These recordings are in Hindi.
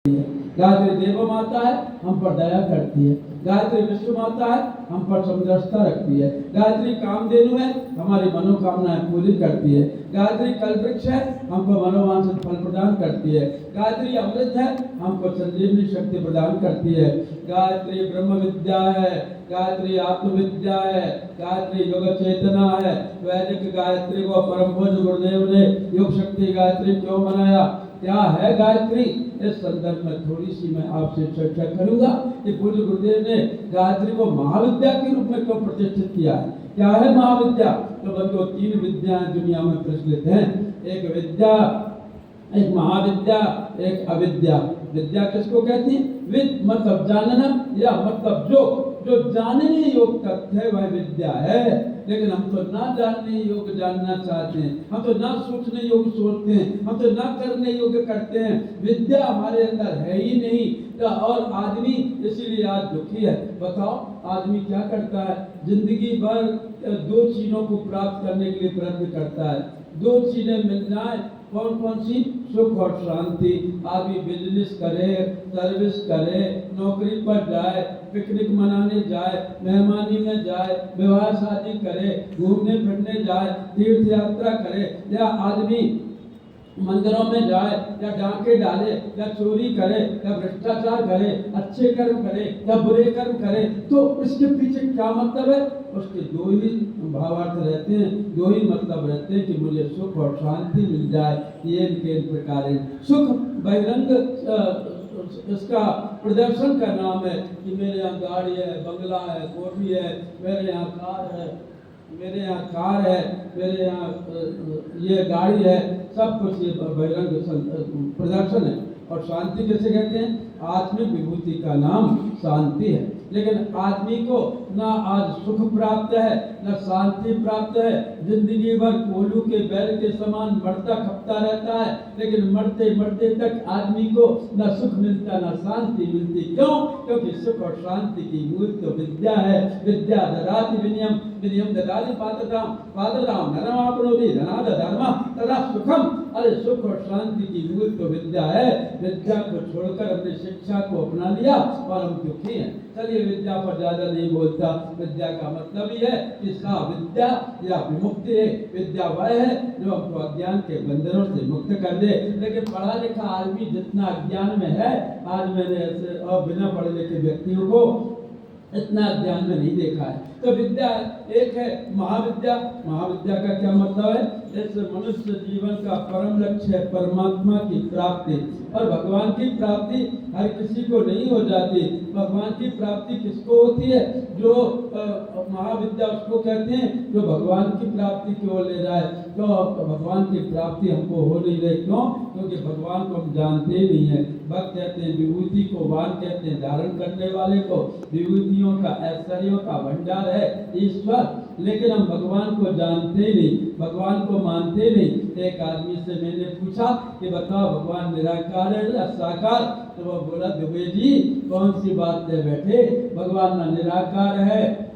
गायत्री देव माता है, हम पर दया करती है। गायत्री विश्व माता है, हम पर समदर्शिता रखती है। गायत्री कामधेनु है, हमारी मनोकामनाएं पूरी करती है। गायत्री कल्पवृक्ष है, हमको मनोवांछित फल प्रदान करती है। गायत्री अमृत है, हमको संजीवनी शक्ति प्रदान करती है। गायत्री ब्रह्म विद्या है, गायत्री आत्मविद्या है, गायत्री योग चेतना है। वैदिक गायत्री को परम पूज्य गुरुदेव ने योग शक्ति गायत्री क्यों बनाया, क्या है गायत्री, इस संदर्भ में थोड़ी सी मैं आपसे चर्चा करूंगा कि पूज्य गुरुदेव ने गायत्री को महाविद्या के रूप में क्यों प्रतिष्ठित किया है। क्या है महाविद्या, तो बंधुओं तीन विद्याएं दुनिया में प्रचलित हैं, एक विद्या, एक महाविद्या, एक अविद्या। विद्या किसको कहती है, विद मतलब जानना, या मतलब जो जानने योग्य तथ्य है वह विद्या है। लेकिन हम तो ना जानने योग्य जानना चाहते हैं, हम तो ना सोचने योग्य सोचते हैं, हम तो ना करने योग्य करते हैं। विद्या हमारे अंदर है ही नहीं। तो और आदमी इसीलिए आज दुखी है। बताओ आदमी क्या करता है, जिंदगी भर दो चीजों को प्राप्त करने के लिए प्रयत्न करता है। दो चीजें मिल जाए, कौन कौन सी, सुख और शांति। आदमी बिजनेस करे, सर्विस करे, नौकरी पर जाए, पिकनिक मनाने जाए, मेहमानी में जाए, विवाह शादी करे, घूमने फिरने जाए, तीर्थ यात्रा करे, या आदमी मंदिरों में जाए, या डांके डाले, या चोरी करे, या भ्रष्टाचार करे, अच्छे कर्म करे या बुरे कर्म करे, तो इसके पीछे क्या मतलब है। उसके दो ही भावार्थ रहते हैं, दो ही मतलब रहते हैं कि मुझे सुख और शांति मिल जाए। ये इनके प्रकार है। सुख बहिरंग इसका प्रदर्शन का नाम है कि मेरे यहाँ गाड़ी है, बंगला है, कोठी है, मेरे यहाँ कार है, मेरे यहाँ कार है, मेरे यहाँ ये गाड़ी है, सब कुछ ये बहिरंग प्रदर्शन है। और शांति कैसे कहते हैं, आत्मिक विभूति का नाम शांति है। लेकिन आदमी को ना आज सुख प्राप्त है, ना शांति प्राप्त है। जिंदगी भर कोल्हू के बैल के समान मरता खपता रहता है, लेकिन मरते मरते तक आदमी को ना सुख मिलता ना शांति मिलती। क्यों, क्योंकि सुख और शांति की मूल तो विद्या है। विद्या ददाति विनयम, विनयम ददाति पात्रताम, पात्रताम धर्माप्नोति, धनाद धर्म तदा सुखम। अरे सुख और शांति की मूल तो विद्या है। विद्या को छोड़कर अपनी शिक्षा को अपना लिया और हम दुखी हैं। चलिए विद्या पर ज्यादा नहीं बोलता। विद्या का मतलब ही है कि सा विद्या या विमुक्ति है। विद्या वह है जो हमको अज्ञान के बंधनों से मुक्त कर दे। लेकिन पढ़ा लिखा आदमी जितना अज्ञान में है, आज मैंने ऐसे और बिना पढ़े लिखे व्यक्तियों को इतना ज्ञान में नहीं देखा है। तो विद्या एक है महाविद्या। महाविद्या का क्या मतलब है, इस मनुष्य जीवन का परम लक्ष्य है परमात्मा की प्राप्ति। और भगवान की प्राप्ति हर किसी को नहीं हो जाती। भगवान की प्राप्ति किसको होती है, जो महाविद्या उसको कहते हैं जो भगवान की प्राप्ति की ओर ले जाए। तो भगवान की प्राप्ति हमको हो नहीं रही। क्यों, क्योंकि भगवान को हम जानते ही नहीं है। भक्त कहते हैं विभूति को, वान कहते हैं धारण करने वाले को। विभूतियों का, ऐश्वर्यों का भंडार है ईश्वर, लेकिन हम भगवान को जानते ही नहीं, भगवान को मानते नहीं। एक आदमी से मैंने पूछा कि बताओ भगवान निराकार है या साकार, तो वो बोला दुबे जी कौन सी बात है बैठे, भगवान ना निराकार है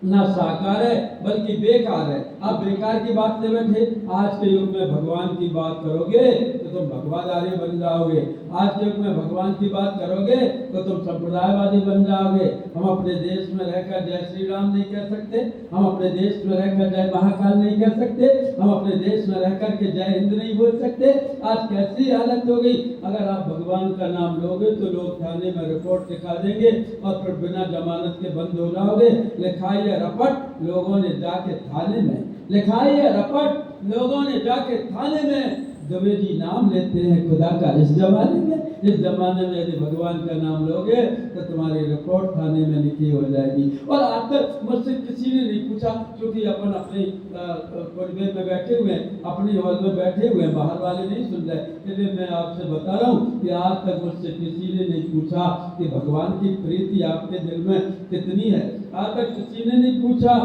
ना साकार है बल्कि बेकार है। आप बेकार की बात से बैठे। आज के युग में भगवान की बात करोगे तो तुम भगवादारी बन जाओगे। आज के युग में भगवान की बात करोगे तो तुम संप्रदायवादी बन जाओगे। हम अपने देश में रहकर जय श्री राम नहीं कह सकते, हम अपने देश में रहकर जय महाकाल नहीं कह सकते, हम अपने देश में रहकर के जय हिंद नहीं बोल सकते। आज कैसी हालत हो गई। अगर आप भगवान का नाम लोगे तो लोग थाने में रिपोर्ट दिखा देंगे और फिर बिना जमानत के बंद हो जाओगे। लिखाई रपट लोगों ने जाके थाने में, लिखाई है रपट लोगों ने जाके थाने में दुबे जी नाम लेते हैं खुदा का। इस जमाने में, इस जमाने में यदि भगवान का नाम लोगे तो तुम्हारी रिपोर्ट थाने में लिखी हो जाएगी। और आज तक मुझसे किसी ने नहीं पूछा, क्योंकि अपन अपने कुर्बे में बैठे हुए हैं, अपनी हॉल में बैठे हुए हैं, बाहर वाले नहीं सुन रहे। इसलिए मैं आपसे बता रहा हूँ कि आज तक मुझसे किसी ने नहीं पूछा कि भगवान की प्रीति आपके दिल में कितनी है। आज तक किसी ने नहीं पूछा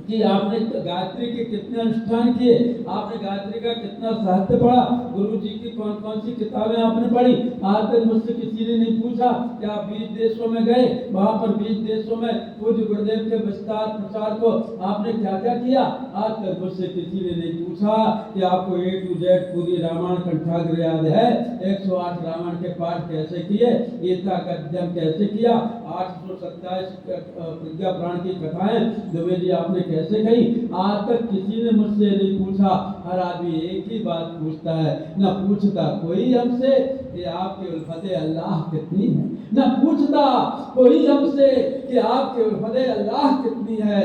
कि आपने गायत्री के कितने अनुष्ठान किए, आपने गायत्री का कितना साहित्य पढ़ा, गुरु जी की कौन कौन सी किताबें आपने पढ़ी। आज तक मुझसे किसी ने नहीं पूछा कि आप 20 देशों में गए, वहां पर 20 देशों में पूज्य गुरुदेव के विस्तार प्रचार को आपने क्या क्या किया। आज तक मुझसे किसी ने नहीं पूछा कि आपको A to Z पूरी रामायण कंठाग्र याद है, 108 रामायण के पाठ कैसे किए, गीता का अध्ययन कैसे किया, 827 प्रज्ञा प्राण की कथाएं द्विवेदी आपने कैसे कही। आज तक किसी ने मुझसे नहीं पूछा। हर आदमी एक ही बात पूछता है, न पूछता कोई हमसे कि आपकी उल्फत अल्लाह कितनी है, न पूछता कोई हमसे कि आपकी उल्फत अल्लाह कितनी है।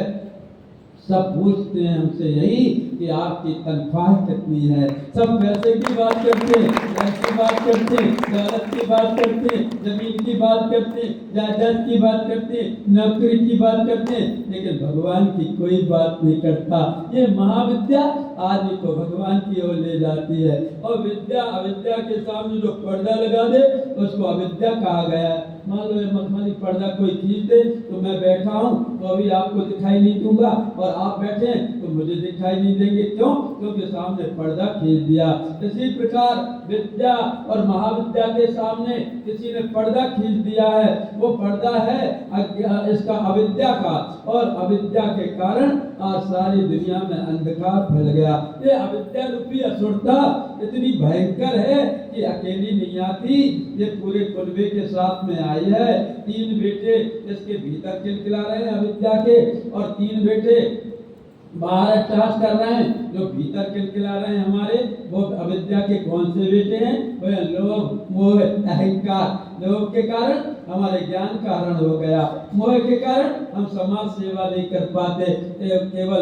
सब पूछते हैं हमसे यही कि आपकी तनख्वाह कितनी है। सब पैसे की बात करते हैं, घर की बात करते हैं, दौलत की बात करते हैं, जमीन की बात करते हैं, जायदाद की बात करते हैं, नौकरी की बात करते हैं, लेकिन भगवान की कोई बात नहीं करता। ये महाविद्या आदमी को भगवान की ओर ले जाती है। और विद्या अविद्या के सामने जो पर्दा लगा दे उसको अविद्या कहा गया है। मान लो ये मखमली पर्दा कोई खींच दे तो मैं बैठा हूँ तो अभी आपको दिखाई नहीं दूंगा, और आप बैठे हैं तो मुझे दिखाई नहीं देंगे। क्यों? क्योंकि सामने पर्दा खींच दिया। इसी प्रकार विद्या और महाविद्या के सामने किसी ने पर्दा खींच दिया है। वो पर्दा है इसका अविद्या का, और अविद्या के कारण आज सारी दुनिया में अंधकार फैल गया। ये अविद्या रूपी असुरता इतनी भयंकर है कि अकेली नहीं आती, ये पूरे कुनबे के साथ में आई है। 3 बेटे इसके भीतर किलकिला रहे हैं अविद्या के, और 3 बेटे बाहर अट्टहास कर रहे हैं। जो भीतर किलकिला रहे हैं हमारे, वो अविद्या के कौन से बेटे हैं? वह लोभ, मोह, अहंकार। लोभ के कारण हमारे ज्ञान का हरण हो गया, मोह के कारण हम समाज सेवा नहीं कर पाते, केवल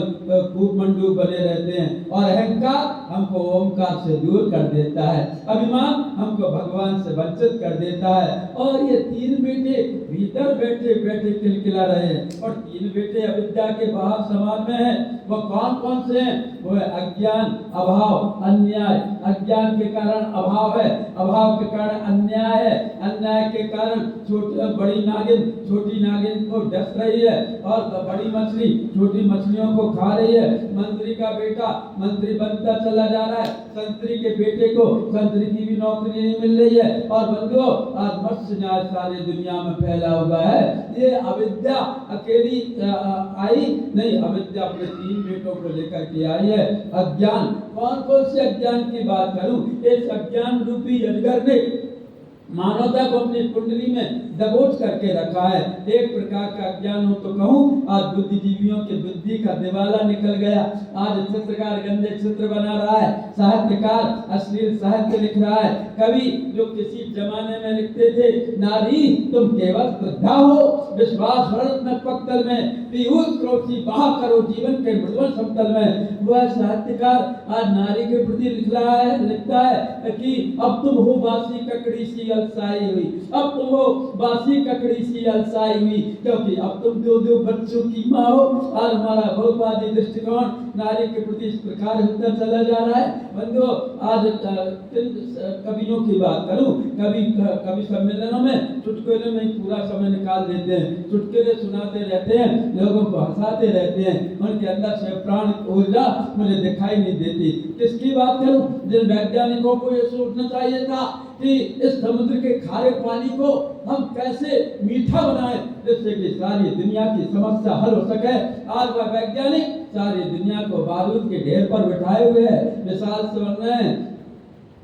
कूपमंडू बने रहते हैं, और अहंकार हमको ओमकार से दूर कर देता है, अभिमान हमको भगवान से वंचित कर देता है। और ये 3 बेटे भीतर बैठे बैठे किलकिला रहे हैं, और 3 बेटे अविद्या के बाहर समाज में हैं। वो कौन कौन से हैं? वो है अज्ञान, अभाव, अन्याय। अज्ञान के कारण अभाव है, अभाव के कारण अन्याय है, अन्याय के कारण बड़ी नागिन छोटी नागिन को डस रही है, और बड़ी मछली छोटी मछलियों को खा रही है। मंत्री का बेटा मंत्री बनता चला जा रहा है, संतरी के बेटे को संतरी की भी नौकरी नहीं मिल रही है। और बंधुओं, आज मत्स्य न्याय सारी दुनिया में फैला हुआ है। ये अविद्या अकेली आई नहीं, अविद्या अपने 3 बेटों को लेकर के आई है। अज्ञान, कौन कौन से अज्ञान की बात करूं? इस अज्ञान रूपी अजगर ने मानवता को अपनी कुंडली में दबोच करके रखा है। एक प्रकार का अज्ञान हो तो कहूं, आज बुद्धिजीवियों की बुद्धि का दिवाला निकल गया। आज चित्रकार गंदे चित्र बना रहा है, साहित्यकार अश्लील साहित्य लिख रहा है। कवि जो किसी जमाने में लिखते थे, नारी तुम केवल श्रद्धा हो, विश्वास भरत न पक्तल में, पीयूष क्रोधी बहा करो जीवन के मृदुल समतल में, वह साहित्यकार आज नारी के प्रति लिखता है कि अब तुम हो बासी ककड़ी सी अलसाई हुई, अब तुम हो बासी ककड़ी सी अलसाई हुई, क्योंकि अब तुम 2 बच्चों की माँ हो। और हमारा बहुवादी दृष्टिकोण नारी के प्रति इस प्रकार होता चला जा रहा है। बंधुओं, आज कवियों की बात करूं, कवि सम्मेलनों में चुटकुले में पूरा समय निकाल देते हैं, चुटकुले सुनाते रहते हैं, लोगों को हंसाते रहते हैं, उनके अंदर से प्राण ऊर्जा मुझे दिखाई नहीं देती। किसकी बात करूं? जिन वैज्ञानिकों को ये सोचना चाहिए था कि इस समुद्र के खारे पानी को हम कैसे मीठा बनाएं जिससे कि सारी दुनिया की समस्या हल हो सके। आज वह वैज्ञानिक सारी दुनिया को बारूद के ढेर पर बिठाए हुए हैं, मिसाल से बन रहे हैं,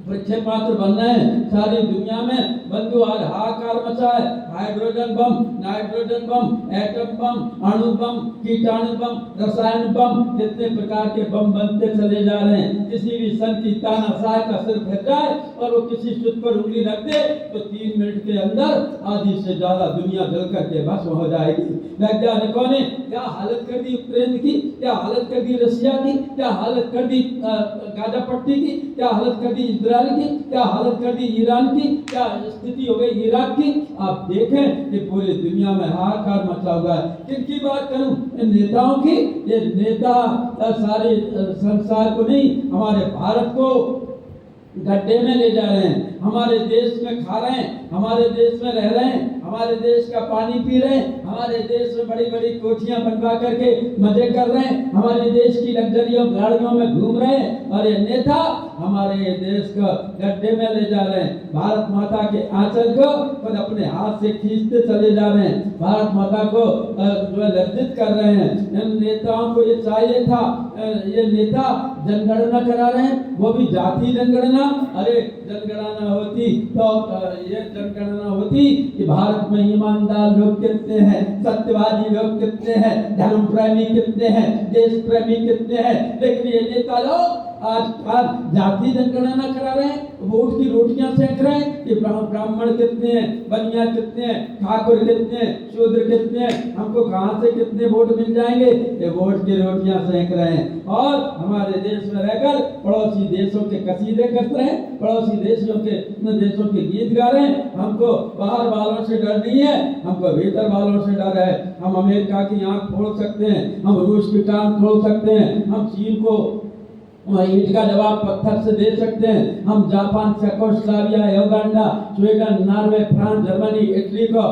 प्रक्षेपास्त्र बन रहे हैं सारी दुनिया में। बंधु, आज हाहाकार मचा है। हाइड्रोजन बम, नाइट्रोजन बम, एटम बम, अणु बम, कीटाणु बम, रसायन बम, कितने प्रकार के बम बनते चले जा रहे हैं। किसी भी सन की तानाशाह का सिर फट जाए और वो किसी सुत पर उंगली रख दे तो 3 मिनट के अंदर आधी से ज्यादा दुनिया जल करके भस्म हो जाएगी। वैज्ञानिकों ने क्या हालत कर दी यूक्रेन की, क्या हालत कर दी रशिया की, क्या हालत कर दी गाजा पट्टी की, क्या हालत कर दी इजराइल की, क्या हालत कर दी ईरान की, क्या स्थिति हो गई इराक की। आप देखें कि पूरी दुनिया में हाहाकार मचा हुआ है। किनकी बात करूं? इन नेताओं की। ये नेता सारे संसार को नहीं, हमारे भारत को गड्ढे में ले जा रहे हैं, हमारे देश में खा रहे हैं, हमारे देश में रह रहे हैं, हमारे देश का पानी पी रहे हैं, हमारे देश में बड़ी बड़ी कोठियां बनवा करके मजे कर रहे हैं, हमारे देश की लग्जरियों गाड़ियों में घूम रहे हैं, और ये नेता हमारे देश को गड्ढे में ले जा रहे हैं। भारत माता के आंचल को खुद अपने हाथ से खींचते चले जा रहे हैं, भारत माता को जो है लज्जित कर रहे हैं। इन नेताओं को ये चाहिए था, ये नेता जनगणना करा रहे हैं, वो भी जाति जनगणना। अरे जनगणना होती तो ये जनगणना होती कि भारत में ईमानदार लोग कितने हैं, सत्यवादी लोग कितने हैं, धर्म प्रेमी कितने हैं, देश प्रेमी कितने हैं। लेकिन ये नेता लोग आज जाति जनगणना करा रहे हैं, वोट की रोटियां सेक रहे हैं कि ब्राह्मण कितने हैं, बनिया कितने हैं, ठाकुर कितने हैं, शूद्र कितने हैं, हमको कहां से कितने वोट मिल जाएंगे, ये वोट की रोटियां सेक रहे हैं। और हमारे देश में रहकर पड़ोसी देशों के कसीदे करते हैं, पड़ोसी देशों के गीत गा रहे हैं। हमको बाहर वालों से डर नहीं है, हमको भीतर वालों से डर है। हम अमेरिका की आंख फोड़ सकते हैं, हम रूस की टांग खोल सकते हैं, हम चीन को ईंट का जवाब पत्थर से दे सकते हैं, हम Japan, Czechoslovakia, Uganda, Sweden, Norway, France, Germany, Italy को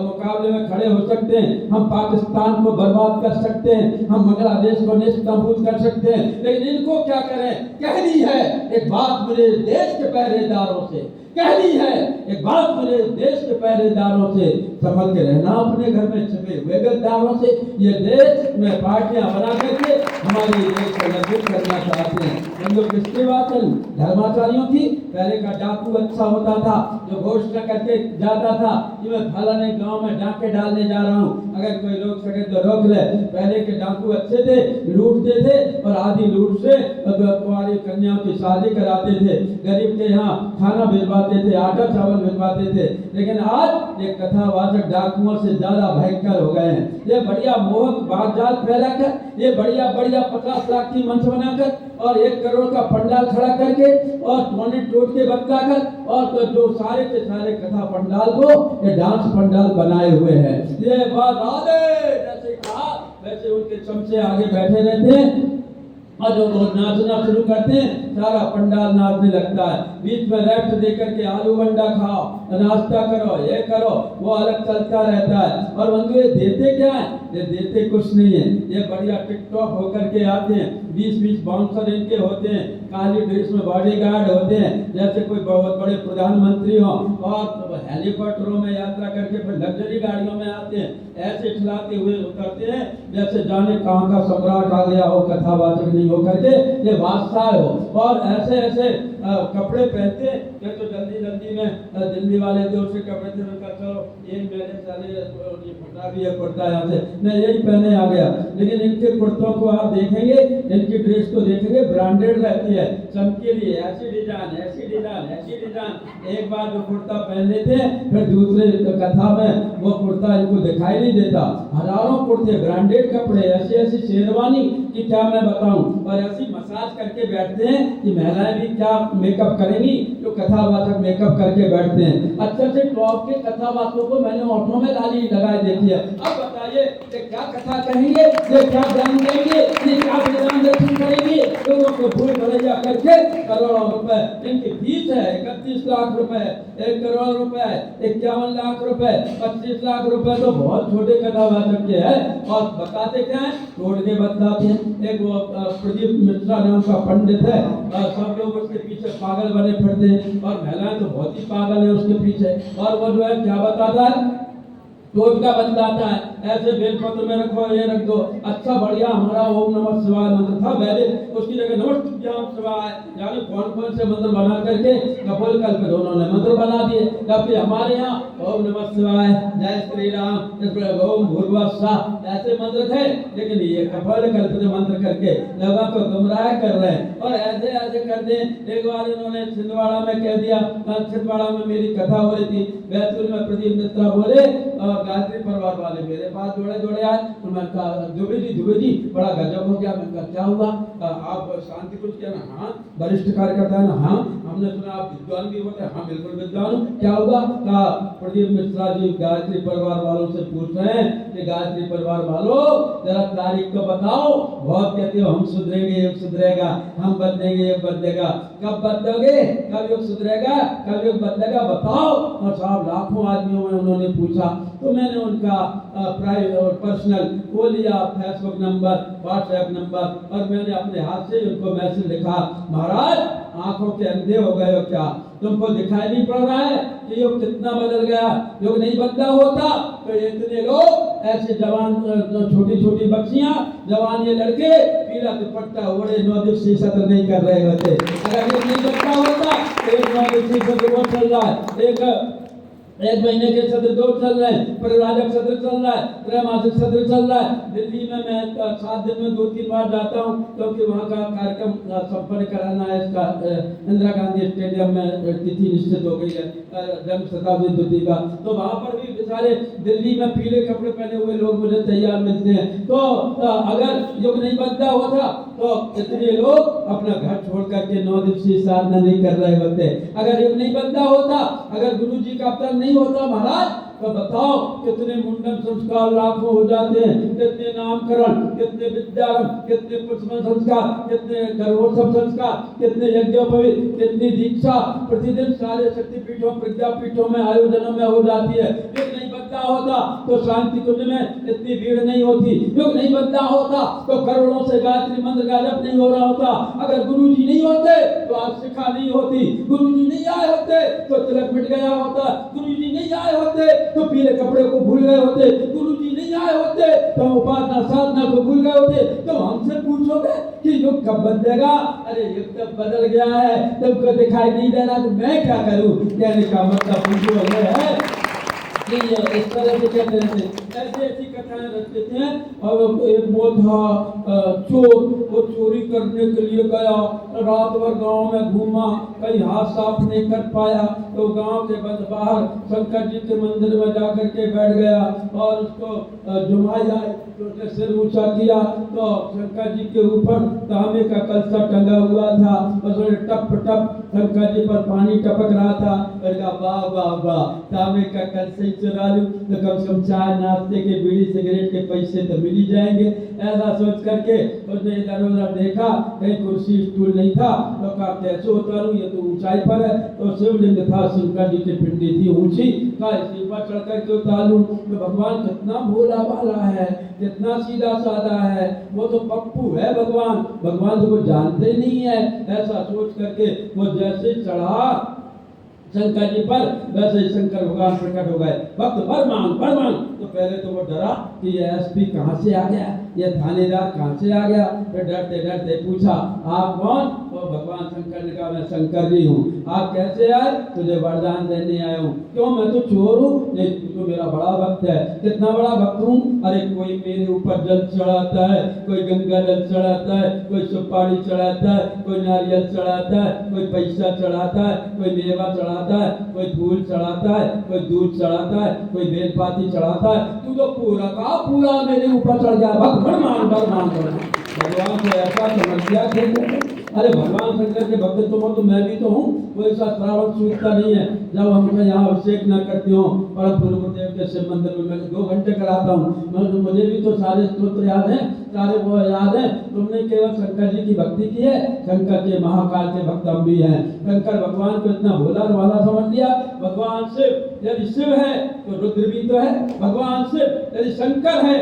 मुकाबले में खड़े हो सकते हैं, हम पाकिस्तान को बर्बाद कर सकते हैं, हम बांग्लादेश को नेस्तनाबूद कर सकते हैं। लेकिन इनको क्या करें? कहनी है एक बात मेरे देश के पहरेदारों से, कहनी है एक बात मेरे देश के पहरेदारों से, संभल के रहना अपने घर में छिपे हुए गद्दारों से। ये देश में पार्टियां बना करके हमारे देश को लज्जित करना चाहते हैं। हम लोग किसकी बात करें? धर्माचार्यों की। पहले का डाकू अच्छा होता था, जो घोषणा करके जाता था कि मैं फलाने गांव में डाके डालने जा रहा हूँ, अगर कोई रोक सके तो रोक ले। पहले के डाकू अच्छे थे, लूटते थे और आधी लूट से कुंवारी कन्याओं की शादी कराते थे, गरीब के यहाँ खाना भिजवाते थे, आटा चावल भिजवाते थे। लेकिन आज ये कथावाचक डाकुओं से ज्यादा भयंकर हो गए हैं। ये बढ़िया मोहक बातजाल फैलाकर, ये बढ़िया 50 लाख की मंच बनाकर और 1 करोड़ का पंडाल खड़ा करके और टोने टोट के बतलाकर, और तो जो सारे के सारे कथा पंडाल को ये डांस पंडाल बनाए हुए हैं। ये बात राधे जैसे कहा वैसे उनके चमचे आगे बैठे रहते हैं और जो लोग नाचना शुरू करते हैं सारा पंडाल नाचने लगता है। बीच में रेफ्ट देकर के आलू बंडा खाओ, नाश्ता करो, ये करो, वो अलग चलता रहता है। और बंधु ये देते क्या है? ये देते कुछ नहीं है, ये बढ़िया टिकटॉक होकर के आते हैं, 20 बाउंसर इनके होते हैं, काली ड्रेस में बॉडीगार्ड होते हैं, जैसे कोई बहुत बड़े प्रधानमंत्री हो, और हेलीकॉप्टरों में यात्रा करके फिर लग्जरी गाड़ियों में आते हैं, ऐसे खिलाते हुए उतरते हैं जैसे जाने कहाँ का सम्राट आ गया हो, कथावाचक नहीं हो करके ये बादशाह हो। और ऐसे ऐसे कपड़े पहनते हैं तो जल्दी में दिल्ली वाले जो से कपड़े थे उनका चलो ये मेरे साले ये फटा भी है कुर्ता, यहाँ से मैं यही पहने आ गया। लेकिन इनके कुर्तों को आप देखेंगे, इनकी ड्रेस को देखेंगे, ब्रांडेड रहती है, चमकीली, ऐसी डिजाइन। एक बार जो कुर्ता पहन लेते हैं फिर दूसरे कथा में वो कुर्ता इनको दिखाई नहीं देता। हजारों कुर्ते, ब्रांडेड कपड़े, ऐसी शेरवानी कि क्या मैं बताऊं, और ऐसी मसाज करके बैठते हैं कि महिलाएं भी क्या मेकअप करेंगी, तो कथावाचक मेकअप करके बैठते हैं। अच्छे से टॉप के कथावाचकों को मैंने ऑटो में लाली लगाए देखी है। अब बताइए ये क्या कथा कहेंगे, ये क्या ज्ञान देंगे, ये क्या विधान दर्शन करेंगे, लोगों को भूल भलैया करके करोड़ों रुपए इनकी फीस है। 31 लाख रुपए, 1 करोड़ रुपए, 51 लाख रुपए, 25 लाख रुपए तो बहुत छोटे कथावाचक के हैं। और बताते क्या है? तोड़ के बतलाते हैं। एक वो प्रदीप मिश्रा नाम का पंडित है, सब लोग उसके पीछे पागल बने फिरते हैं, और महिलाएं तो बहुत ही पागल है उसके पीछे। और वो जो है क्या बताता है? टोट का बतलाता है, ऐसे बेलपत्र में रखो, ये रख दो। अच्छा बढ़िया हमारा ओम नमः शिवाय मंत्र था पहले, उसकी जगह नमः शिवाय यानी कौन से मंत्र बना करके कपोल कल्प दोनों ने मंत्र बना दिए। जबकि हमारे यहाँ ओम नमः शिवाय, जय श्री राम, ओम भूर्भुवः स्वः ऐसे मंत्र थे। लेकिन ये कपोल कल्प मंत्र करके लोगों को गुमराह कर रहे हैं, और ऐसे ऐसे करते हैं। एक बार इन्होंने छिंदवाड़ा में कह दिया, छिंदवाड़ा में मेरी कथा हो रही थी, बैतूल में प्रदीप मिश्रा बोले गायत्री परिवार वाले मेरे पास जोड़े जोड़े आए, तो मैंने कहा दुबे जी बड़ा गजब हो गया। मैंने कहा क्या हुआ, आप शांति कुछ किया ना? हाँ। वरिष्ठ कार्यकर्ता है ना? हाँ। हमने सुना आप विद्वान भी होते हैं? हाँ बिल्कुल विद्वान हूँ। क्या हुआ? कहा प्रदीप मिश्रा जी गायत्री परिवार वालों से पूछ रहे हैं कि गायत्री परिवार वालों जरा तारीख तो बताओ। बहुत कहते हो हम सुधरेंगे, युग सुधरेगा, हम बदलेंगे, युग बदलेगा। कब बदलोगे? कब युग सुधरेगा? कब युग बदलेगा? बताओ। और साहब लाखों आदमियों में उन्होंने पूछा, तो मैंने उनका प्राइवेट और पर्सनल वो लिया, फेसबुक नंबर, व्हाट्सएप नंबर, और मैंने अपने हाथ से उनको मैसेज लिखा, महाराज आंखों के अंधे हो गए हो क्या? तुमको दिखाई नहीं पड़ रहा है कि युग कितना बदल गया? युग नहीं बदला होता तो इतने लोग ऐसे जवान, छोटी छोटी बच्चियां, जवान ये लड़के पीला दुपट्टा ओढ़े 9 दिवसीय सत्र नहीं कर रहे होते। अगर युग नहीं बदला होता तो 9 दिवसीय सत्र वो चल रहा है, एक महीने के सत्र 2 चल रहे हैं, परिवारक सत्र चल रहा है, त्रैमासिक सत्र चल रहा है। दिल्ली में मैं 7 दिन में 2-3 बार जाता हूँ, क्योंकि वहाँ का कार्यक्रम संपन्न कराना है। इसका इंदिरा गांधी स्टेडियम में तिथि निश्चित हो गई है, जन्म शताब्दी तिथि का। तो वहाँ पर भी बेचारे दिल्ली में पीले कपड़े पहने हुए लोग मुझे तैयार मिलते हैं। तो अगर युग नहीं बदला होता तो इतने लोग अपना घर छोड़ करके 9 दिवसीय साधना नहीं कर रहे होते। अगर युग नहीं बदला होता, अगर गुरु जी का अवतार नहीं होता महाराज, तो बताओ कितने मुंडन संस्कार लाखों हो जाते हैं, कितने नामकरण, कितने विद्यारंभ, कितने पुष्पन संस्कार, कितने गर्भोत्सव संस्कार, कितने यज्ञोपवीत, कितनी दीक्षा प्रतिदिन सारे शक्तिपीठों, प्रज्ञापीठों में, आयोजनों में हो जाती है। युग नहीं बदला होता तो शांति कुंज में इतनी भीड़ नहीं होती। युग नहीं बदला होता तो करोड़ों से गायत्री मंत्र का जप नहीं हो रहा होता। अगर गुरु जी नहीं होते तो आज शिखा नहीं होती। गुरु जी नहीं आए होते तो तिलक मिट गया होता। गुरु जी नहीं आए होते तो पीले कपड़े को भूल गए होते। गुरु जी नहीं आए होते तो उपासना साधना को भूल गए होते। तो हमसे पूछोगे कि युग कब बदलेगा? अरे युग तब बदल गया है, तुमको दिखाई नहीं दे रहा तो मैं क्या करूं? कहने का मतलब पूछो है कि इस तरह से कहते रहते, ऐसी ऐसी कथाएं रचते थे। और एक वो था चोर, वो चोरी करने के लिए गया, रात भर गांव में घूमा, कहीं हाथ साफ नहीं कर पाया, तो गांव के बंद बाहर शंकर जी के मंदिर में जाकर के बैठ गया और उसको जुमाया, तो सिर ऊंचा किया तो शंकर जी के ऊपर तांबे का कलसा टंगा हुआ था, उसमें टप टप शंकर जी पर पानी टपक रहा था। वाह वाह वाह, तांबे का कलसा चुरा लूं तो कम से कम चाय नाश्ते के, बीड़ी सिगरेट के पैसे तो मिल ही जाएंगे। ऐसा सोच करके उसने इधर उधर देखा, कहीं कुर्सी स्टूल नहीं था, तो कहा कैसे उतारूं, ये तो ऊंचाई पर है। तो शिवलिंग था, शंकर जी की पिंडी थी ऊंची, कहा इसी पर चढ़ करके उतार लूं। तो भगवान कितना भोला भाला है, कितना सीधा साधा है, वो तो पप्पू है भगवान, भगवान तो को जानते नहीं है। ऐसा सोच करके वो जैसे चढ़ा शंकर जी पर, वैसे शंकर भगवान प्रकट हो गए। भक्त वर मांग। तो पहले तो वो डरा कि ये एसपी कहाँ से आ गया, ये थानेदार कहाँ से आ गया। फिर डरते डरते पूछा आप कौन? तो भगवान शंकर ने कहा मैं शंकर जी हूँ। आप कैसे आए? तुझे वरदान देने आया हूँ। क्यों, मैं तो चोर हूँ? नहीं, तू तो मेरा बड़ा भक्त है। कितना बड़ा भक्त हूँ? अरे कोई मेरे ऊपर जल चढ़ाता है, कोई गंगा जल चढ़ाता है, कोई सुपारी चढ़ाता है, कोई नारियल चढ़ाता है, कोई पैसा चढ़ाता है, कोई मेवा चढ़ाता है, कोई फूल चढ़ाता है, कोई दूध चढ़ाता है, कोई बेलपाती चढ़ाता है। तू तो पूरा का पूरा मेरे ऊपर चढ़ गया। भक्त भगवान को ऐसा समझ गया कि अरे भगवान शंकर के भक्त तुम तो मैं भी तो हूँ। कोई ऐसा श्रावण सूखता नहीं है जब हम यहाँ अभिषेक न करती हूँ। परम गुरुदेव के शिव मंदिर में मैं 2 घंटे कराता हूँ। मुझे भी तो सारे स्तोत्र याद हैं, सारे वो याद है। तुमने केवल शंकर जी की भक्ति की है, शंकर के महाकाल के भक्त हम भी हैं। शंकर भगवान को इतना भोला भाला समझ लिया। भगवान शिव यदि शिव है तो रुद्र भी तो है, भगवान शिव यदि शंकर है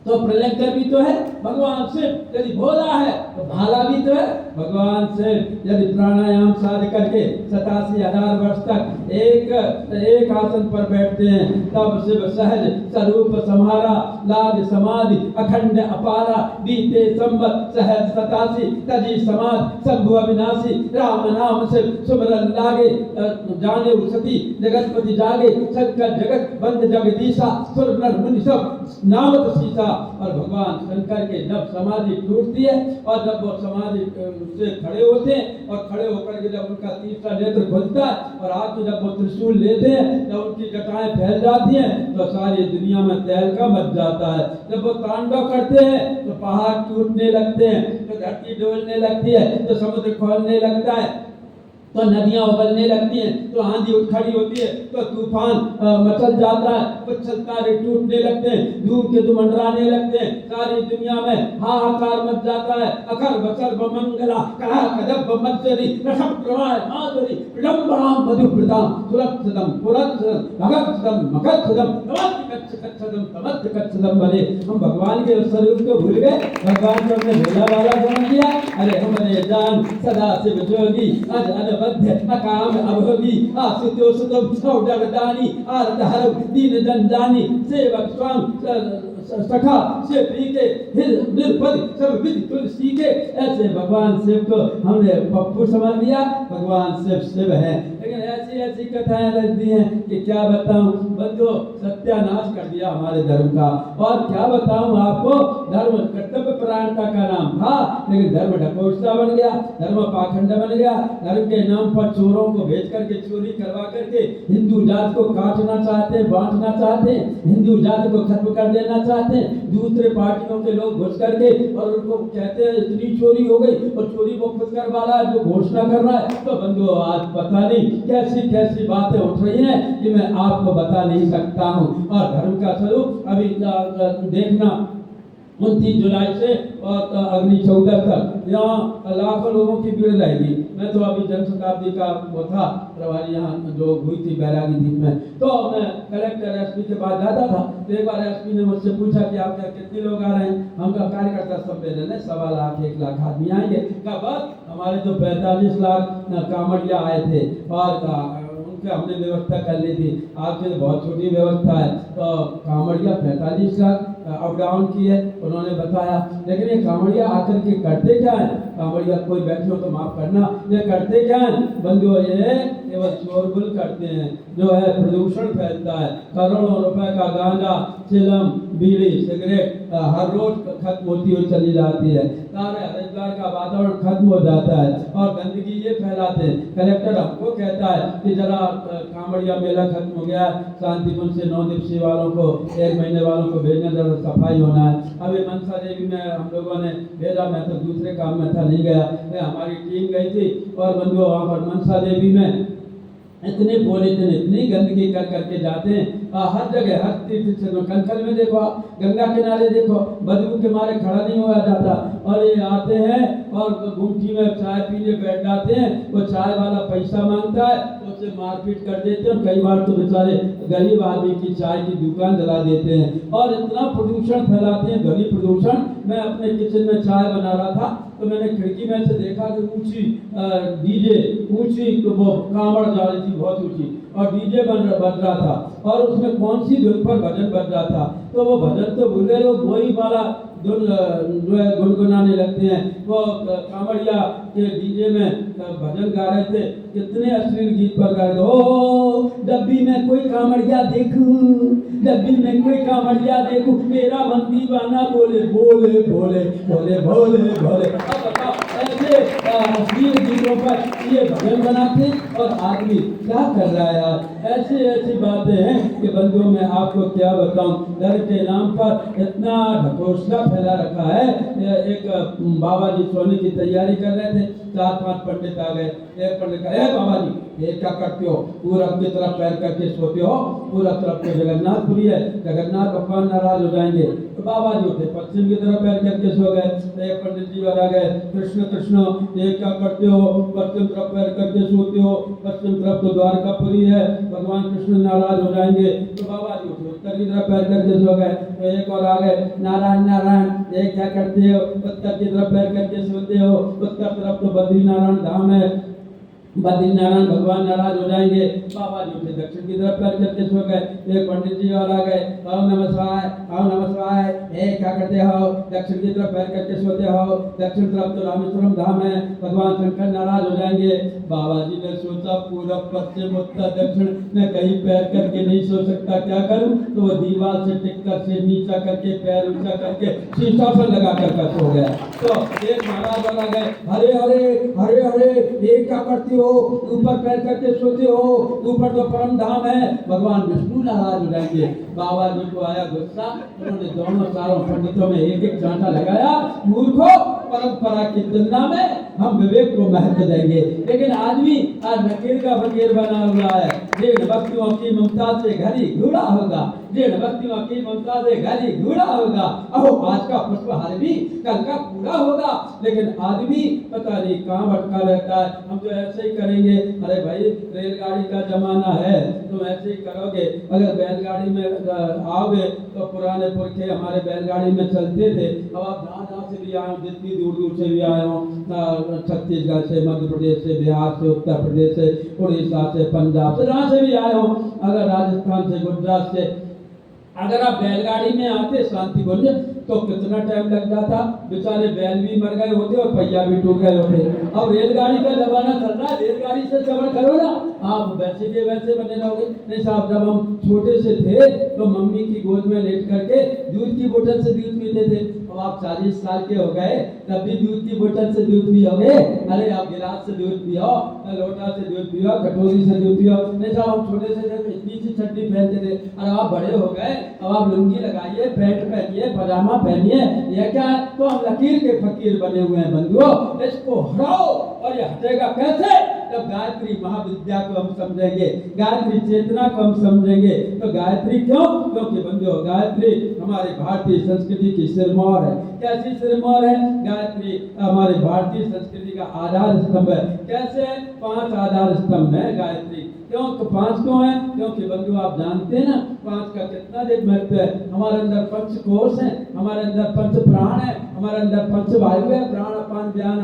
तो प्रलयंकर भी तो है, भगवान शिव यदि भोला है तो भाला भी तो है। भगवान शिव यदि प्राणायाम साध करके 87,000 वर्ष तक एक आसन पर बैठते हैं, तब शिव सहज स्वरूप समारा, लाज समाधि अखंड अपारा, बीते संवत सहज 87 तजी समाध शंभु अविनाशी, राम नाम शिव सुमरन लागे, जाने सती जगतपति जागे, शंकर जगत बंद जगदीशा, सुर नर मुनि सब नामत सीसा। और भगवान शंकर के जब समाधि टूटती है और जब वो समाधि उससे खड़े होते हैं और खड़े होकर के जब उनका तीसरा नेत्र खुलता है और हाथ में जब वो त्रिशूल लेते हैं जब उनकी जटाएं फैल जाती हैं तो सारी दुनिया में तहलका मच जाता है। जब वो तांडव करते हैं तो पहाड़ टूटने लगते हैं, तो धरती डोलने लगती है, तो समुद्र खोलने लगता है, तो नदियां उबलने लगती हैं, तो आंधी उठ खड़ी होती है, तो तूफान मचल जाता है, पत्थर तारे टूटने लगते हैं, धूमकेतु मंडराने लगते हैं, सारी दुनिया में हाहाकार मच जाता है। अखर बसर बमंगला कहा कदब बमत्सरी रसम प्रवाह माधुरी विडंबनाम मधुप्रताम सुरक्षितम पुरक्षितम भगक्षितम मगक्षितम तमत्कच्छदम तमत्कच्छदम बने। हम भगवान के स्वरूप को भूल गए, भगवान को हमने भोला वाला समझ लिया। अरे हमारे जान सदा शिव जोगी अज बद्ध अकाम अभोगी आसुतो सुतम सौडरदानी आरत हर दीन जन सेवक स्वाम सखा से पी के निर्पद सब विधि तुलसी के। ऐसे भगवान शिव को हमने पप्पू समझ लिया, भगवान शिव शिव है। लेकिन ऐसी ऐसी कथाएं लगती हैं कि क्या बताऊं बंधु, सत्यानाश कर दिया हमारे धर्म का। और क्या बताऊं आपको, धर्म कर्तव्य परायणता का नाम था, लेकिन धर्म ढकोसला बन गया, धर्म पाखंड बन गया। धर्म के नाम पर चोरों को भेज करके चोरी करवा करके हिंदू जात को काटना चाहते, बांटना चाहते, हिंदू जात को खत्म कर देना चाहते हैं। दूसरे पार्टियों के लोग घुस करके और उनको कहते हैं इतनी चोरी हो गई, और चोरी को खुद करवा रहा है, जो घोषणा कर रहा है। तो बंधु आज पता नहीं कैसी कैसी बातें उठ रही हैं कि मैं आपको बता नहीं सकता हूँ। और धर्म का स्वरूप अभी देखना 29 जुलाई से और अगली 14 तक यहाँ लाखों लोगों की भीड़ रहेगी। मैं तो अभी जन शताब्दी का वो था प्रभारी यहाँ जो हुई थी बैरागी द्वीप में, तो मैं कलेक्टर एसपी के पास जाता था। तो एक बार एसपी ने मुझसे पूछा कि आप क्या कितने लोग आ रहे हैं। हम का कार्यकर्ता सब मेरे ने 1.25 लाख 1 लाख आदमी आएंगे। का बस हमारे तो 45 लाख कांवड़िया आए थे और हमने व्यवस्था कर ली थी। आपसे तो बहुत छोटी व्यवस्था है, तो कांवड़िया 45 लाख अप डाउन की है उन्होंने बताया। लेकिन ये कांवड़िया आकर के करते क्या है, कांवड़िया कोई बैठे हो तो माफ करना, ये करते क्या है बंधुओं, ये केवल शोरगुल करते हैं, जो है प्रदूषण फैलता है। करोड़ों रुपए का गांजा, चिलम, बीड़ी, सिगरेट हर रोज खत्म होती हुई चली जाती है। सारे हरिद्वार का वातावरण खत्म हो जाता है और गंदगी ये फैलाते हैं। कलेक्टर हमको कहता है कि जरा कांवड़िया मेला खत्म हो गया, शांतिपुर से 9 दिवसीय वालों को 1 महीने वालों को भेजना, जरा सफाई होना है। अभी मनसा देवी में हम लोगों ने भेजा, मैं तो दूसरे काम में था नहीं गया, हमारी टीम गई थी। और बंधुओं वहाँ पर मनसा देवी में इतने पॉलीथिन इतनी गंदगी कर करके जाते हैं, हर जगह हर तीर्थ क्षेत्र कंकल में देखो, गंगा किनारे देखो, बदबू के मारे खड़ा नहीं हुआ जाता। और ये आते हैं और गुमटी में चाय पीने बैठ जाते हैं, वो चाय वाला पैसा मांगता है तो उसे मारपीट कर देते हैं। और कई बार तो बेचारे गरीब आदमी की चाय की दुकान जला देते हैं और इतना प्रदूषण फैलाते हैं, ध्वनि प्रदूषण। मैं अपने किचन में चाय बना रहा था तो मैंने खिड़की में से देखा कि ऊंची डीजे, ऊंची तो वो कांवड़ जा रही थी बहुत ऊंची, और डीजे बज रहा था और उसमें कौन सी धुन पर भजन बज रहा था। तो वो भजन तो भूल गए लोग, वही वाला धुन जो है गुनगुनाने लगते हैं। वो कांवड़िया के डीजे में भजन गा रहे थे, कितने अश्लील गीत पर गा रहे थे। ओ डब्बी में कोई कांवड़िया देखूं, डब्बी में कोई कांवड़िया देखूं, मेरा मन दीवाना बोले बोले बोले बोले भोले भोले। अब बताओ ऐसे अश्लील गीतों पर ये भजन बनाते और आदमी क्या कर रहा है यार। ऐसी ऐसी बातें हैं कि बंधुओं मैं आपको क्या बताऊं, धर्म के नाम पर इतना ढकोसला फैला रखा है। एक बाबा जी सोने की तैयारी कर रहे थे, 4-5 पंडित आ गए। एक पंडित कहा, बाबा जी ये क्या करते हो, पूरब की तरफ पैर करके सोते हो, पूरब तरफ तो जगन्नाथपुरी है, जगन्नाथ भगवान नाराज हो जाएंगे। तो बाबा जी उठे, पश्चिम की तरफ पैर करके सो गए। तो एक पंडित जी और आ गए, कृष्ण कृष्ण ये क्या करते हो, पश्चिम तरफ पैर करके सोते हो, पश्चिम तरफ तो द्वारकापुरी है, भगवान कृष्ण नाराज हो जाएंगे। तो बाबा जी उठे, उत्तर की तरफ पैर करके सो गए। तो एक और आ गए, नारायण नारायण ये क्या करते हो, उत्तर की तरफ पैर करके सोते हो, उत्तर तरफ तो बद्रीनारायण धाम है, बद्रीनारायण भगवान नाराज हो जाएंगे। बाबा जी उठे दक्षिण की तरफ पैर करके सो गए। एक पंडित जी और आ गए, आओ नमस्कार, आओ नमस्कार, क्या करते हो? दक्षिण की तरफ पैर करके सोते हो, दक्षिण तरफ तो रामेश्वरम धाम है, भगवान शंकर नाराज हो जाएंगे। बाबा जी ने सोचा पूरब पश्चिम उत्तर दक्षिण मैं कहीं पैर करके नहीं सो सकता, क्या करूं? तो वो दीवार से टिककर से नीचा करके पैर ऊंचा करके शीर्षासन लगा कर सो गया। तो एक महाराज और आ गए, हरे हरे हरे हरे, ये क्या करती हो? ऊपर पैर करके सोते हो, ऊपर तो परम धाम है, भगवान विष्णु नाराज हो जाएंगे। बाबा जी को आया गुस्सा, उन्होंने दोनों चारों पंडितों में एक एक चांटा लगाया, मूर्खो, परंपरा की तुलना में हम विवेक को महत्व देंगे, लेकिन आदमी आज नकीर का फकीर बना हुआ है। डेढ़ भक्तियों की ममता से घड़ी घूड़ा होगा, डेढ़ भक्तियों की ममता से घड़ी घूड़ा होगा। अहो आज का पुष्पहार भी कल का पूरा होगा, लेकिन आदमी पता नहीं कहाँ भटका रहता है। हम तो ऐसे ही करेंगे, अरे भाई रेलगाड़ी का जमाना है, तुम ऐसे ही करोगे। अगर बैलगाड़ी में आओगे तो पुराने पुरखे हमारे बैलगाड़ी में चलते थे। अब आप जहाँ से भी आए हो, जितनी दूर दूर से भी आए हो, छत्तीसगढ़ से, मध्य प्रदेश से, बिहार से, उत्तर प्रदेश से, उड़ीसा से, पंजाब से, जहाँ से भी आए हो, अगर राजस्थान से, गुजरात से, अगर आप बैलगाड़ी में आते शांतिकुंज तो कितना टाइम लग जाता, बेचारे बैल भी मर गए होते और पहिया भी टूट गए होते। अब रेलगाड़ी का जमाना चल रहा है, रेलगाड़ी से सफर करो ना, आप वैसे के वैसे बने रहोगे। नहीं साहब, जब हम छोटे से थे तो मम्मी की गोद में लेट करके दूध की बोतल से दूध पीते थे। अब आप 40 साल के हो गए, तब भी दूध की बोतल से दूध पियोगे? अरे आप गिलास से दूध पियो, लोटा से दूध पियो, कटोरी से दूध पियो। नहीं साहब, हम छोटे से थे इतनी सी चड्डी पहनते थे, और आप बड़े हो गए, अब आप लुंगी लगाइए, पैंट पहनिए, पजामा पहनिए, यह क्या है? तो हम लकीर के फकीर बने हुए हैं बंधुओं। इसको हटाओ, और ये हटेगा कैसे? जब गायत्री महाविद्या को हम समझेंगे, गायत्री चेतना को हम समझेंगे। तो गायत्री क्यों? क्योंकि बंधुओं गायत्री हमारी भारतीय संस्कृति की सिरमौर है। कैसी सिरमौर है? गायत्री हमारी भारतीय संस्कृति का आधार स्तंभ है। कैसे? 5 आधार स्तंभ है गायत्री। क्यों 5 क्यों है? क्योंकि बंधु आप जानते हैं ना 5 का कितना अधिक महत्व है। हमारे अंदर 5 कोश है, हमारे अंदर 5 प्राण है, हमारे अंदर 5 वायु है, प्राण अपान ज्ञान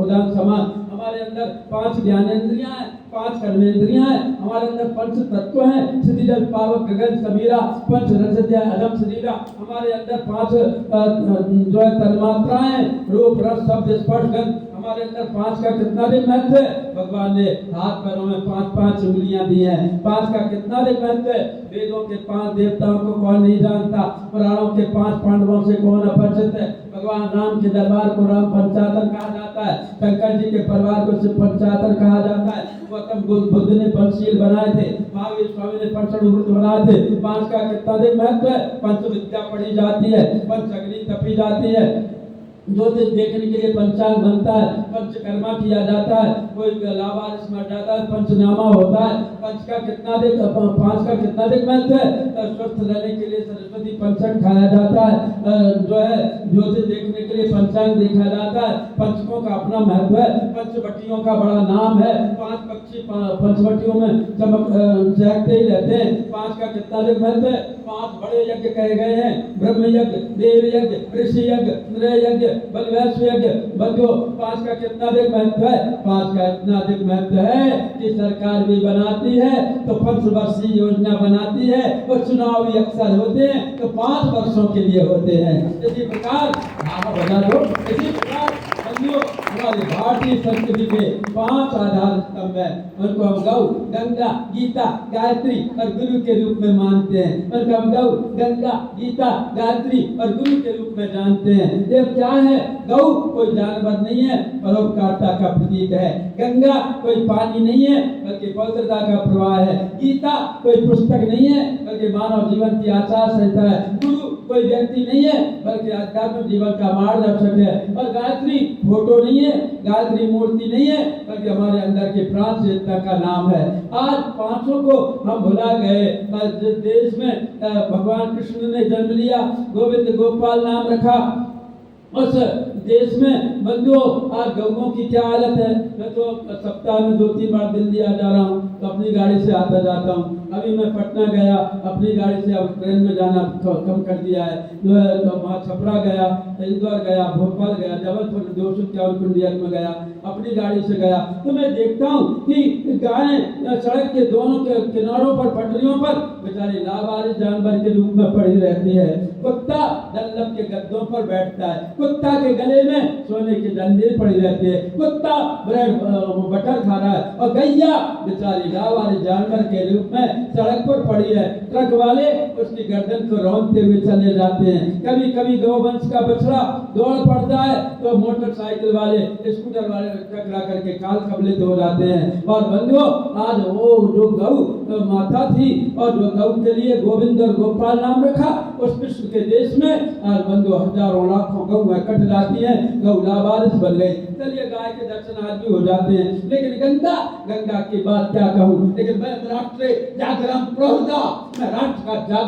उदान समान। हमारे अंदर 5 ज्ञानेंद्रियां हैं, 5 कर्मेंद्रियां हैं, हमारे अंदर 5 तत्व हैं, क्षितिज जल पावक गगन समीरा, 5 रसज्ञ अदम शरीरा। हमारे अंदर 5 जो है तन्मात्राएं हैं, रूप रस शब्द स्पर्श गंध। हमारे अंदर 5 का कितना अधिक महत्व है? भगवान ने हाथ पैरों में 5-5 उंगलियां दी हैं। 5 का कितना अधिक महत्व है? वेदों के 5 देवताओं को कौन नहीं जानता, पुराणों के 5 पांडवों से कौन अपरिचित है। भगवान राम के दरबार को राम पंचायतन कहा जाता है, शंकर जी के परिवार को शिव पंचायतन कहा जाता है। गौतम बुद्ध ने पंचशील बनाए थे, महावीर स्वामी ने पंचण व्रत बनाए थे। 5 का कितना अधिक महत्व है? पंच विद्या पढ़ी जाती है, पंच अग्नि तपी जाती है, ज्योतिष देखने के लिए पंचांग बनता है, पंचकर्मा किया जाता है, कोई लावारिस मर जाता है, पंचनामा होता है। 5 का कितना अधिक महत्व है? स्वस्थ रहने के लिए सरस्वती पंचांग खाया जाता है, जो है ज्योतिष देखने के लिए पंचांग देखा जाता है। पंचकों का अपना महत्व है, पंचवटियों का बड़ा नाम है। 5 पक्षी पंचवटियों में चहकते ही रहते हैं। 5 का कितना अधिक महत्व है? 5 बड़े यज्ञ कहे गए हैं, ब्रह्म यज्ञ, देव यज्ञ, ऋषि यज्ञ, नृ यज्ञ, बलवैश्य यज्ञ। बंधुओं 5 का कितना अधिक महत्व है? 5 का इतना अधिक महत्व है कि सरकार भी बनाती है तो 5 वर्षीय योजना बनाती है, और चुनाव भी अक्सर होते हैं तो 5 वर्षों के लिए होते हैं। इसी प्रकार बना लो, इसी प्रकार हमारी भारतीय संस्कृति के 5 आधार स्तंभ है। उनको हम गौ, गंगा, गीता, गायत्री और गुरु के रूप में मानते हैं। उनको हम गौ, गंगा, गीता, गायत्री और गुरु के रूप में जानते हैं। ये क्या है? गौ कोई जानवर नहीं है, परोपकारता का प्रतीक है। गंगा कोई पानी नहीं है, बल्कि पवित्रता का प्रवाह है। गीता कोई पुस्तक नहीं है, बल्कि मानव जीवन की आचार संहिता है। गुरु कोई व्यक्ति नहीं है, बल्कि आध्यात्मिक जीवन का मार्गदर्शक है। और गायत्री फोटो नहीं है, गायत्री मूर्ति नहीं है, बल्कि हमारे अंदर के प्राण चेतना का नाम है। आज 5 को हम भुला गए। जिस देश में भगवान कृष्ण ने जन्म लिया, गोविंद गोपाल नाम रखा, उस देश में बंधुओं आज गौओं की क्या हालत है। मैं तो सप्ताह में 2-3 बार दिल्ली आ जा रहा हूँ, तो अपनी गाड़ी से आता जाता हूँ। अभी मैं पटना गया अपनी गाड़ी से, अब ट्रेन में जाना कम कर दिया है। तो वहाँ छपरा गया, इंदौर गया, भोपाल गया, जबलपुर 251 कुंडियन में गया, अपनी गाड़ी से गया। तो मैं देखता हूँ कि गायें सड़क के दोनों के किनारों पर, पटरियों पर बेचारी लावारिस जानवर के रूप में पड़ी रहती है। कुत्ता डल्लब के गद्दों पर बैठता है, कुत्ता के गले में सोने की जंजीर पड़ी रहती है, कुत्ता ब्रेड बटर खा रहा है, और गैया बेचारी लावारिस जानवर के रूप में सड़क पर पड़ी है। ट्रक वाले उसकी गर्दन को रौंदते हुए चले जाते हैं। कभी कभी गौवंश का बछड़ा दौड़ पड़ता है तो मोटरसाइकिल वाले, स्कूटर वाले टकरा करके काल कबलित हो जाते हैं। और बंधुओं आज वो जो गौ माता थी और जो गौ के लिए गोविंद और गोपाल नाम रखा, उस विश्व के देश में आज बंधुओं हजारों लाखों गौ कट जाती हैं, गौ लावारिस बन गई। चलिए गाय के दर्शन आज भी हो जाते हैं, लेकिन गंगा की बात क्या कहूँ। लेकिन मैं राष्ट्र जागरण प्रौढ़ता, मैं राष्ट्र का